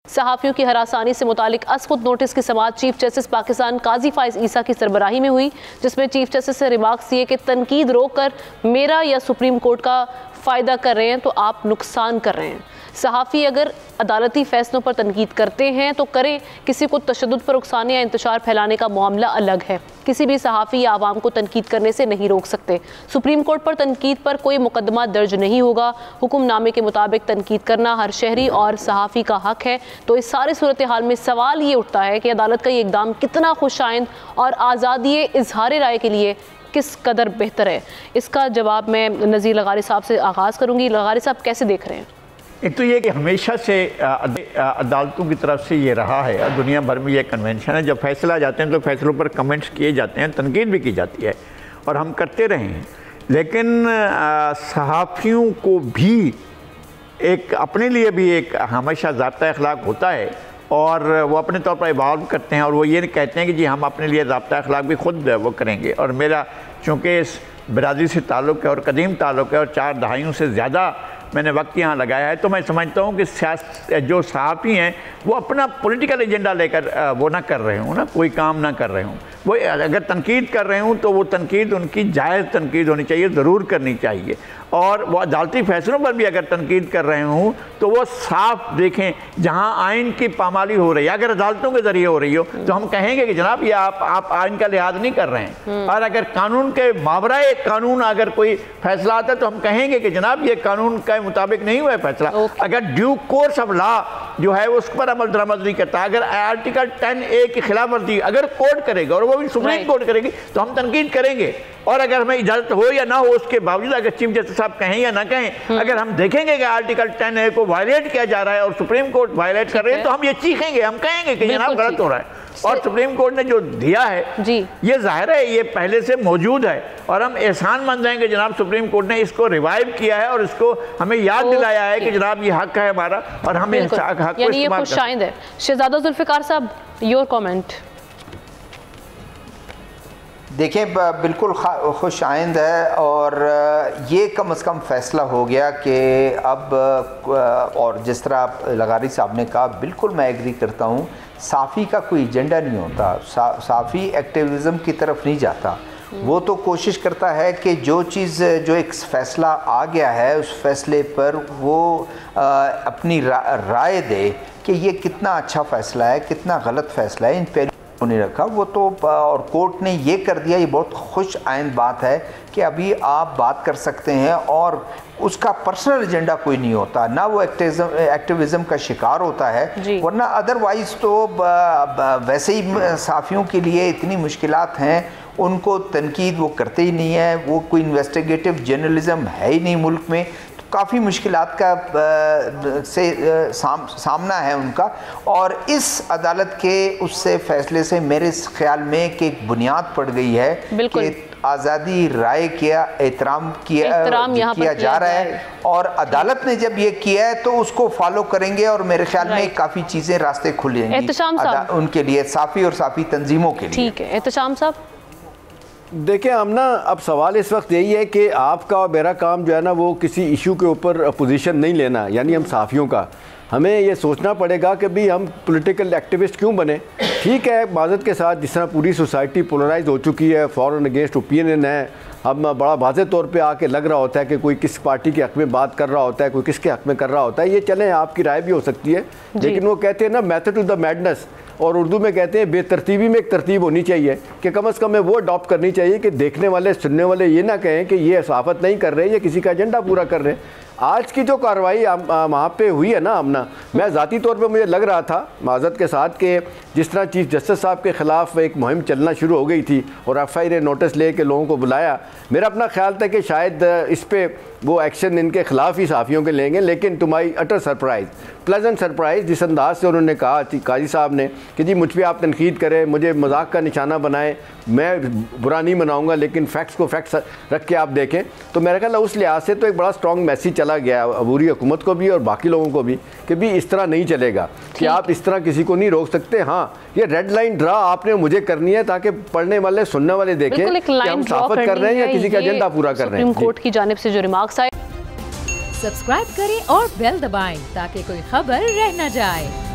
सहाफ़ियों की हरासानी से मुतालिक असखुद नोटिस की समाअत चीफ जस्टिस पाकिस्तान काजी फाइज ईसा की सरबराही में हुई, जिसमें चीफ जस्टिस से रिमार्क्स दिए कि तनकीद रोक कर मेरा या सुप्रीम कोर्ट का फ़ायदा कर रहे हैं तो आप नुकसान कर रहे हैं। सहाफ़ी अगर अदालती फ़ैसलों पर तनकीद करते हैं तो करें, किसी को तशद्दुद पर उकसाने या इंतशार फैलाने का मामला अलग है। किसी भी सहाफ़ी या आवाम को तनकीद करने से नहीं रोक सकते। सुप्रीम कोर्ट पर तनकीद पर कोई मुकदमा दर्ज नहीं होगा। हुक्मनामे के मुताबिक तनकीद करना हर शहरी और सहाफ़ी का हक है। तो इस सारी सूरत हाल में सवाल ये उठता है कि अदालत का ये इक़दाम कितना खुशाइंद और आज़ादी इज़हार राय के लिए किस कदर बेहतर है। इसका जवाब मैं नज़ीर लगारी साहब से आगाज़ करूँगी। लगारी साहब कैसे देख रहे हैं? एक तो ये कि हमेशा से अदालतों की तरफ से ये रहा है, दुनिया भर में ये कन्वेंशन है, जब फैसला आ जाते हैं तो फैसलों पर कमेंट्स किए जाते हैं, तनकीद भी की जाती है और हम करते रहे हैं। लेकिन सहाफ़ियों को भी एक अपने लिए भी एक हमेशा ज़ाब्ता अखलाक होता है और वो अपने तौर पर इवॉल्व करते हैं और वो ये कहते हैं कि जी हम अपने लिए ज़ाब्ता अखलाक भी खुद वो करेंगे। और मेरा चूँकि इस बरादरी से ताल्लुक़ है और कदीम ताल्लुक़ है और 4 दहाइयों से ज़्यादा मैंने वक्त यहाँ लगाया है, तो मैं समझता हूँ कि जो सहाफ़ी हैं वो अपना पॉलिटिकल एजेंडा लेकर वो ना कर रहे हूँ ना, कोई काम ना कर रहे हूँ। वो अगर तनकीद कर रहे हूँ तो वो तनकीद उनकी जायज़ तनकीद होनी चाहिए, ज़रूर करनी चाहिए। और वो अदालती फ़ैसलों पर भी अगर तनकीद कर रहे हूँ तो वो साफ देखें, जहाँ आइन की पामाली हो रही है, अगर अदालतों के ज़रिए हो रही हो तो हम कहेंगे कि जनाब ये आप आइन का लिहाज नहीं कर रहे हैं। और अगर कानून के मावराए कानून अगर कोई फ़ैसला आता है तो हम कहेंगे कि जनाब ये कानून के मुताबिक नहीं हुआ है फैसला। अगर ड्यू कोर्स ऑफ लॉ जो है उस पर अमल दरामद नहीं करता, अगर आर्टिकल 10A की खिलाफ वर्जी अगर कोर्ट करेगा और वो भी सुप्रीम कोर्ट करेगी तो हम तनकीद करेंगे। और अगर हमें इजाज़त हो या ना हो उसके बावजूद अगर चीफ जस्टिस साहब कहें या ना कहें, अगर हम देखेंगे कि आर्टिकल 10A को वायलेट किया जा रहा है और सुप्रीम कोर्ट वायलेट कर रहे हैं तो हम ये चीखेंगे, हम कहेंगे कि जनाब गलत हो रहा है। और सुप्रीम कोर्ट ने जो दिया है जी, ये जाहिर है ये पहले से मौजूद है और हम एहसान मंद हैं कि जनाब सुप्रीम कोर्ट ने इसको रिवाइव किया है और इसको हमें याद दिलाया है कि जनाब ये हक है हमारा और हमें हक को इस्तेमाल करना है। शहजादा जुल्फ़िकार साहब, योर कमेंट। देखिए, बिल्कुल खुश आइंद है और ये कम से कम फ़ैसला हो गया कि अब और जिस तरह लगारी साहब ने कहा बिल्कुल मैं एग्री करता हूँ, साफ़ी का कोई एजेंडा नहीं होता, साफ़ी एक्टिविज़म की तरफ नहीं जाता। वो तो कोशिश करता है कि जो चीज़ जो एक फ़ैसला आ गया है उस फैसले पर वो अपनी राय दे कि ये कितना अच्छा फ़ैसला है, कितना गलत फ़ैसला है, इन पहलू नहीं रखा वो तो। और कोर्ट ने ये कर दिया, ये बहुत खुश आइंद बात है कि अभी आप बात कर सकते हैं और उसका पर्सनल एजेंडा कोई नहीं होता, ना वो एक्टिविज़म का शिकार होता है। वरना अदरवाइज़ तो वैसे ही सहाफ़ियों के लिए इतनी मुश्किलात हैं, उनको तनकीद वो करते ही नहीं है, वो कोई इन्वेस्टिगेटिव जर्नलिज़म है ही नहीं मुल्क में, काफ़ी मुश्किलात का सामना है उनका। और इस अदालत के उससे फ़ैसले से मेरे ख्याल में कि एक बुनियाद पड़ गई है कि आज़ादी राय किया एहतराम किया जा रहा है और अदालत ने जब ये किया है तो उसको फॉलो करेंगे और मेरे ख्याल में काफ़ी चीज़ें रास्ते खुल जाएंगी उनके लिए, साफ़ी और साफ़ी तंजीमों के लिए। ठीक है, एहतशाम साहब। देखिए, हम ना अब सवाल इस वक्त यही है कि आपका और मेरा काम जो है ना वो किसी इशू के ऊपर पोजीशन नहीं लेना, यानी हम साफ़ियों का हमें ये सोचना पड़ेगा कि भी हम पॉलिटिकल एक्टिविस्ट क्यों बने। ठीक है, माज़रत के साथ जिस तरह पूरी सोसाइटी पोलराइज हो चुकी है, फॉर एंड अगेंस्ट ओपिनियन है, हम बड़ा वाज़े तौर पे आके लग रहा होता है कि कोई किस पार्टी के हक़ में बात कर रहा होता है, कोई किसके हक़ में कर रहा होता है। ये चलें, आपकी राय भी हो सकती है, लेकिन वो कहते हैं ना मेथड टू द मैडनेस, और उर्दू में कहते हैं बेतरतीबी में एक तरतीब होनी चाहिए कि कम से कम वो अडॉप्ट करनी चाहिए कि देखने वाले सुनने वाले ये ना कहें कि ये सहाफ़त नहीं कर रहे, ये किसी का एजेंडा पूरा कर रहे हैं। आज की जो कार्रवाई वहाँ पे हुई है ना आमना, मैं ज़ाती तौर पे मुझे लग रहा था माज़रत के साथ कि जिस तरह चीफ जस्टिस साहब के ख़िलाफ़ एक मुहिम चलना शुरू हो गई थी और FIR ने नोटिस ले के लोगों को बुलाया, मेरा अपना ख्याल था कि शायद इस पर वो एक्शन इनके ख़िलाफ़ ही सहाफ़ियों के लेंगे। लेकिन to my utter surprise, pleasant surprise, जिस अंदाज से उन्होंने कहा काजी साहब ने कि जी मुझ पर आप तनकीद करें, मुझे मजाक का निशाना बनाएं, मैं बुरा नहीं मनाऊँगा, लेकिन फ़ैक्ट्स को फैक्ट्स रख के आप देखें, तो मेरा ख्याल उस लिहाज से तो एक बड़ा स्ट्रॉन्ग मैसेज चला गया अबूरी हुकूमत को भी और बाकी लोगों को भी कि भी इस तरह नहीं चलेगा कि आप इस तरह किसी को नहीं रोक सकते। हाँ, ये रेड लाइन ड्रा आपने मुझे करनी है ताकि पढ़ने वाले सुनने वाले देखें कि हम साफ़त कर रहे हैं या किसी का एजेंडा पूरा कर रहे हैं। सुप्रीम कोर्ट की जानिब से जो रिमार्क्स आए, सब्सक्राइब करें और बेल दबाएं ताकि कोई खबर रह न जाए।